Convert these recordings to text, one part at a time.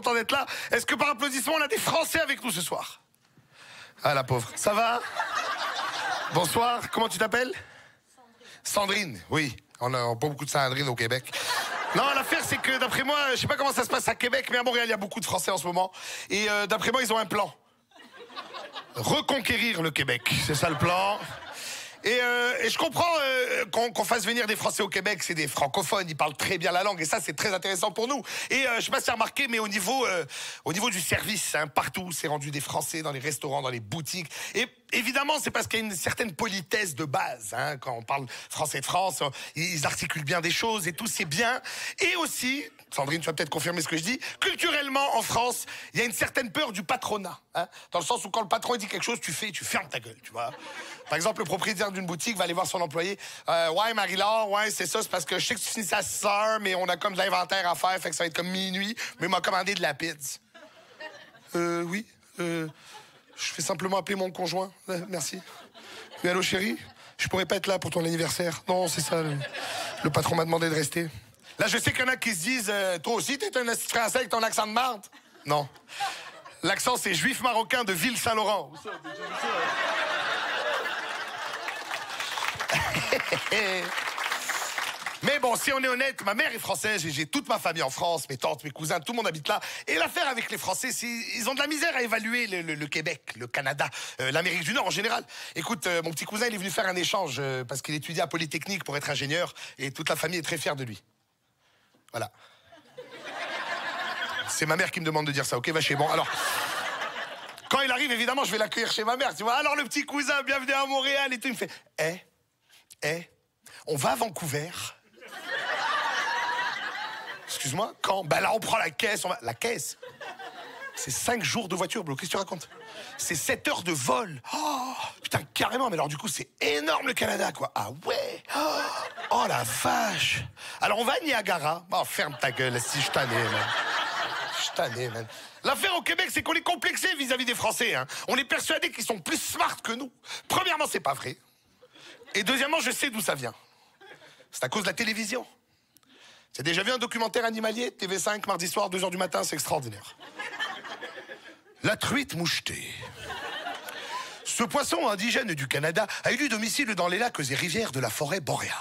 content d'être là. Est-ce que par applaudissement, on a des Français avec nous ce soir? Ah, la pauvre. Ça va? Bonsoir, comment tu t'appelles? Sandrine, oui. On n'a pas beaucoup de Sandrine au Québec. Non, l'affaire, c'est que d'après moi, je sais pas comment ça se passe à Québec, mais à Montréal, il y a beaucoup de Français en ce moment. Et d'après moi, ils ont un plan. Reconquérir le Québec, c'est ça le plan. Et je comprends qu'on fasse venir des Français au Québec, c'est des francophones, ils parlent très bien la langue, et ça, c'est très intéressant pour nous. Et je sais pas si tu as remarqué, mais au niveau du service, hein, partout, c'est rendu des Français dans les restaurants, dans les boutiques. Et évidemment, c'est parce qu'il y a une certaine politesse de base. Hein, quand on parle français de France, ils articulent bien des choses et tout, c'est bien. Et aussi, Sandrine, tu vas peut-être confirmer ce que je dis, culturellement, en France, il y a une certaine peur du patronat. Hein, dans le sens où quand le patron dit quelque chose, tu fermes ta gueule, tu vois. Par exemple, le propriétaire d'une boutique va aller voir son employé. Ouais, Marie-Laure, ouais, c'est ça, c'est parce que je sais que tu finis à 6 heures, mais on a comme de l'inventaire à faire, fait que ça va être comme minuit, mais il m'a commandé de la pizza. Oui, je fais simplement appeler mon conjoint. Merci. Oui, allô, chérie? Je pourrais pas être là pour ton anniversaire. Non, c'est ça, le patron m'a demandé de rester. Là, je sais qu'il y en a qui se disent, toi aussi, t'es un esti français avec ton accent de marde? Non. L'accent, c'est juif marocain de Ville-Saint-Laurent. Mais bon, si on est honnête, ma mère est française, j'ai toute ma famille en France, mes tantes, mes cousins, tout le monde habite là. Et l'affaire avec les Français, c'est ils ont de la misère à évaluer le Québec, le Canada, l'Amérique du Nord en général. Écoute, mon petit cousin, il est venu faire un échange parce qu'il étudie à Polytechnique pour être ingénieur et toute la famille est très fière de lui. Voilà. C'est ma mère qui me demande de dire ça, ok, va chez bon. Alors, quand il arrive, évidemment, je vais l'accueillir chez ma mère, tu vois. Alors, le petit cousin, bienvenue à Montréal et tout, il me fait, on va à Vancouver. Excuse-moi, quand? Ben là, on prend la caisse, La caisse? C'est 5 jours de voiture, bro, qu'est-ce que tu racontes? C'est 7 heures de vol. Oh, putain, carrément, mais alors du coup, c'est énorme le Canada, quoi. Ah ouais? Oh, la vache. Alors, on va à Niagara. Oh, ferme ta gueule, si je t'en ai, man. Je t'en ai, man. L'affaire au Québec, c'est qu'on est complexé vis-à-vis des Français, hein. On est persuadé qu'ils sont plus smart que nous. Premièrement, c'est pas vrai. Et deuxièmement, je sais d'où ça vient. C'est à cause de la télévision. Tu as déjà vu un documentaire animalier, TV5, mardi soir, 2h du matin, c'est extraordinaire. La truite mouchetée. Ce poisson indigène du Canada a élu domicile dans les lacs et rivières de la forêt boréale.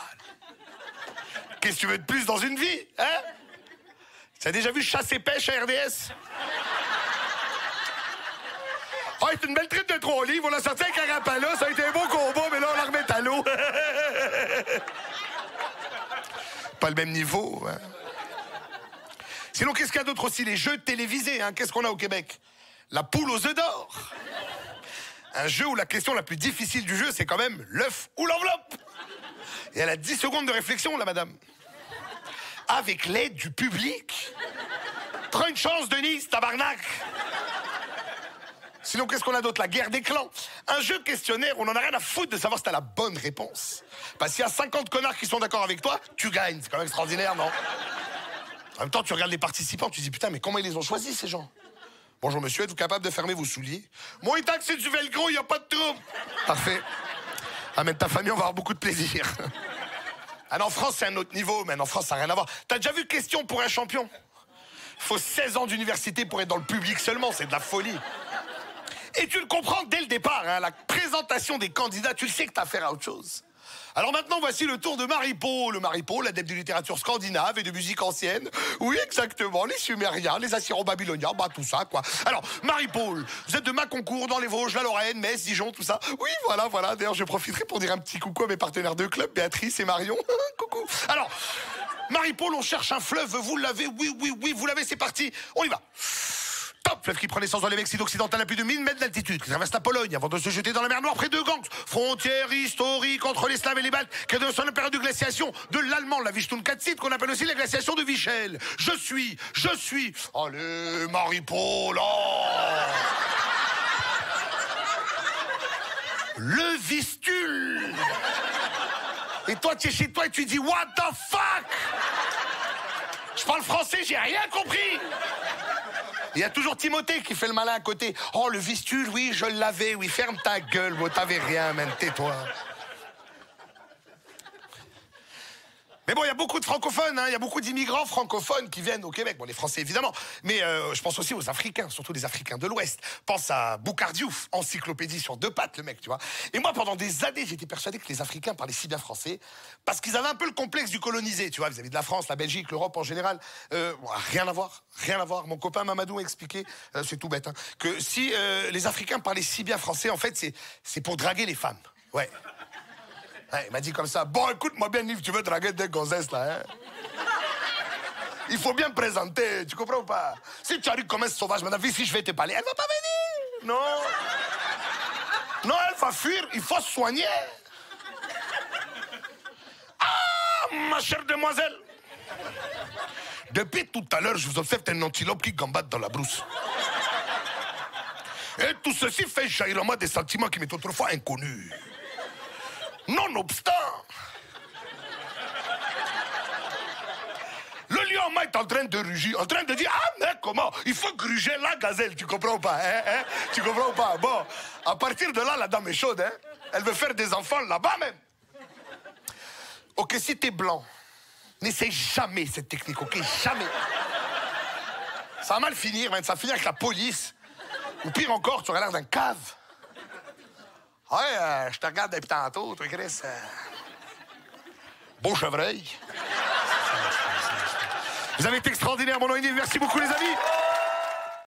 Qu'est-ce que tu veux de plus dans une vie, hein? Tu as déjà vu chasse et pêche à RDS? Ah, c'est une belle truite de 3 livres, on l'a sorti avec un rapala, ça a été un beau combat, mais là, on la remet à l'eau. Pas le même niveau, hein. Sinon, qu'est-ce qu'il y a d'autre aussi? Les jeux télévisés, hein. Qu'est-ce qu'on a au Québec? La poule aux œufs d'or. Un jeu où la question la plus difficile du jeu, c'est quand même l'œuf ou l'enveloppe. Et elle a 10 secondes de réflexion, la madame. Avec l'aide du public. Prends une chance, Denise, tabarnak. Sinon, qu'est-ce qu'on a d'autre? La guerre des clans. Un jeu questionnaire où on en a rien à foutre de savoir si t'as la bonne réponse. Parce qu'il y a 50 connards qui sont d'accord avec toi, tu gagnes. C'est quand même extraordinaire, non? En même temps, tu regardes les participants, tu te dis, putain, mais comment ils les ont choisis, ces gens? Bonjour, monsieur, êtes-vous capable de fermer vos souliers? Moi, tant que c'est du velcro, il n'y a pas de trouble. Parfait. Amène ta famille, on va avoir beaucoup de plaisir. Ah non, en France, c'est un autre niveau, mais en France, ça n'a rien à voir. T'as déjà vu Question pour un champion? Faut 16 ans d'université pour être dans le public seulement, c'est de la folie. Et tu le comprends dès le départ, hein, la présentation des candidats, tu le sais que t'as affaire à autre chose. Alors maintenant, voici le tour de Marie-Paul. Marie-Paul, adepte de littérature scandinave et de musique ancienne. Oui, exactement, les Sumériens, les Assyro-Babyloniens, bah tout ça, quoi. Alors, Marie-Paul, vous êtes de Mâcon-Cours, dans les Vosges, la Lorraine, Metz, Dijon, tout ça. Oui, voilà. D'ailleurs, je profiterai pour dire un petit coucou à mes partenaires de club, Béatrice et Marion. Coucou. Alors, Marie-Paul, on cherche un fleuve, vous l'avez? Oui, vous l'avez, c'est parti. On y va. Top, fleuve qui prend naissance dans les Mexiques occidentales à plus de 1000 mètres d'altitude, qui traverse la Pologne avant de se jeter dans la mer Noire près de Gans. Frontière historique entre les Slaves et les Baltes, qui a donné son période de glaciation de l'allemand, la Wichtunkatsit, qu'on appelle aussi la glaciation de Vichel. Je suis. Allez, Marie-Paul, oh. Le Vistule. Et toi, tu es chez toi et tu dis, what the fuck? Je parle français, j'ai rien compris. Il y a toujours Timothée qui fait le malin à côté. Oh, le Vistule, oui, je l'avais, oui. Ferme ta gueule, moi, t'avais rien, man, tais-toi. Mais bon, il y a beaucoup de francophones, hein, il y a beaucoup d'immigrants francophones qui viennent au Québec. Bon, les Français, évidemment. Mais je pense aussi aux Africains, surtout les Africains de l'Ouest. Pense à Boucar Diouf, encyclopédie sur 2 pattes, le mec, tu vois. Et moi, pendant des années, j'étais persuadé que les Africains parlaient si bien français parce qu'ils avaient un peu le complexe du colonisé, tu vois, vis-à-vis de la France, la Belgique, l'Europe en général. Bon, rien à voir, rien à voir. Mon copain Mamadou m'a expliqué, c'est tout bête, hein, que si les Africains parlaient si bien français, en fait, c'est pour draguer les femmes. Ouais. Ouais, il m'a dit comme ça, bon, écoute-moi bien, Yves, tu veux draguer des gonzesses, là, hein? Il faut bien présenter, tu comprends ou pas? Si tu arrives comme un sauvage, madame, si je vais te parler, elle va pas venir. Non. Non, elle va fuir, il faut se soigner. Ah, ma chère demoiselle. Depuis tout à l'heure, je vous observe un antilope qui gambade dans la brousse. Et tout ceci fait jaillir en moi des sentiments qui m'étaient autrefois inconnus. Nonobstant, le lion est en train de rugir, en train de dire, ah mais comment, il faut gruger la gazelle, tu comprends ou pas, hein? Tu comprends ou pas? Bon, à partir de là, la dame est chaude, hein? Elle veut faire des enfants là-bas même. Ok, si t'es blanc, n'essaie jamais cette technique, ok? Jamais. Ça va mal finir, man. Ça va finir avec la police. Ou pire encore, tu auras l'air d'un cave. Ouais, je te regarde depuis tantôt, toi, Chris. Beau chevreuil. Vous avez été extraordinaire, mon nom est Yves. Merci beaucoup, les amis.